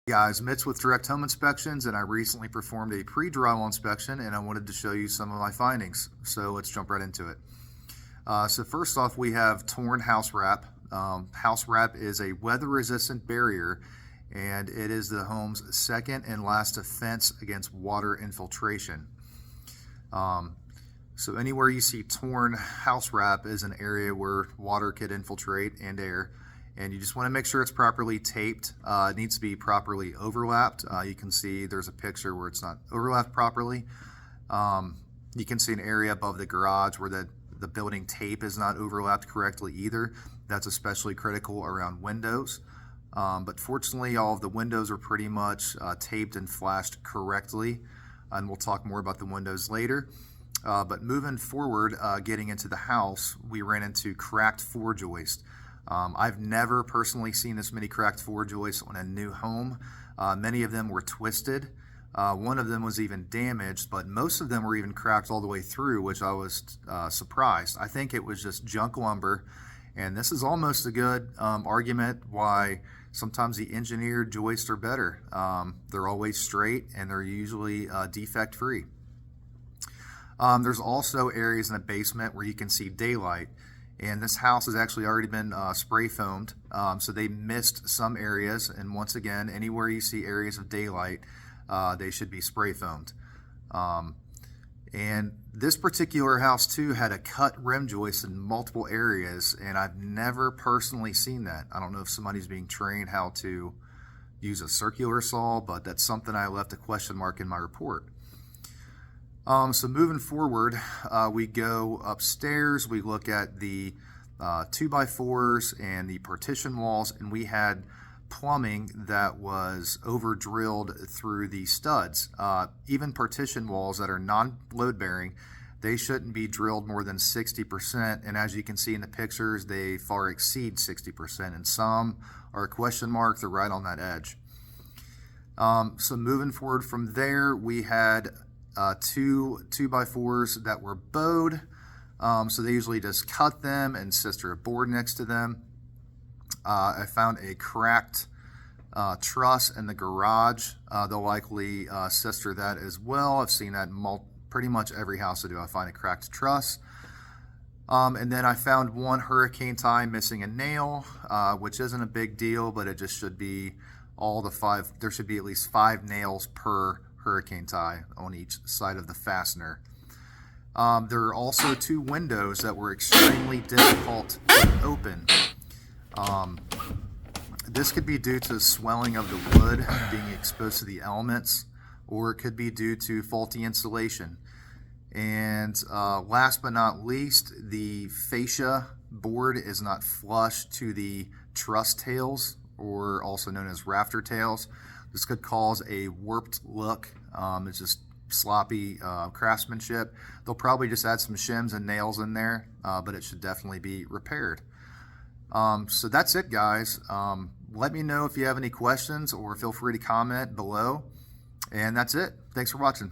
Guys, Mitch with Direct Home Inspections, and I recently performed a pre-drywall inspection and I wanted to show you some of my findings. So let's jump right into it. So first off, we have torn house wrap. House wrap is a weather-resistant barrier, and it is the home's second and last defense against water infiltration. So anywhere you see torn house wrap is an area where water could infiltrate and air. And you just want to make sure it's properly taped. It needs to be properly overlapped. You can see there's a picture where it's not overlapped properly. You can see an area above the garage where the building tape is not overlapped correctly either. That's especially critical around windows. But fortunately, all of the windows are pretty much taped and flashed correctly. And we'll talk more about the windows later. But moving forward, getting into the house, we ran into cracked floor joist. I've never personally seen this many cracked floor joists on a new home. Many of them were twisted. One of them was even damaged, but most of them were even cracked all the way through, which I was surprised. I think it was just junk lumber, and this is almost a good argument why sometimes the engineered joists are better. They're always straight, and they're usually defect-free. There's also areas in the basement where you can see daylight. And this house has actually already been spray foamed, so they missed some areas. And once again, anywhere you see areas of daylight, they should be spray foamed. And this particular house too had a cut rim joist in multiple areas, and I've never personally seen that. I don't know if somebody's being trained how to use a circular saw, but that's something I left a question mark in my report. So moving forward, we go upstairs, we look at the 2x4s and the partition walls, and we had plumbing that was over drilled through the studs. Even partition walls that are non-load bearing, they shouldn't be drilled more than 60%, and as you can see in the pictures, they far exceed 60%, and some are a question mark, they're right on that edge. So moving forward from there, we had two 2x4s that were bowed, so they usually just cut them and sister a board next to them. I found a cracked truss in the garage. They'll likely sister that as well. I've seen that in pretty much every house I do. I find a cracked truss. And then I found one hurricane tie missing a nail, which isn't a big deal, but it just should be there should be at least 5 nails per hurricane tie on each side of the fastener. There are also 2 windows that were extremely difficult to open. This could be due to swelling of the wood being exposed to the elements, or it could be due to faulty insulation. And last but not least, the fascia board is not flush to the truss tails, or also known as rafter tails. This could cause a warped look. It's just sloppy craftsmanship. They'll probably just add some shims and nails in there, but it should definitely be repaired. So that's it, guys. Let me know if you have any questions, or feel free to comment below. And that's it. Thanks for watching.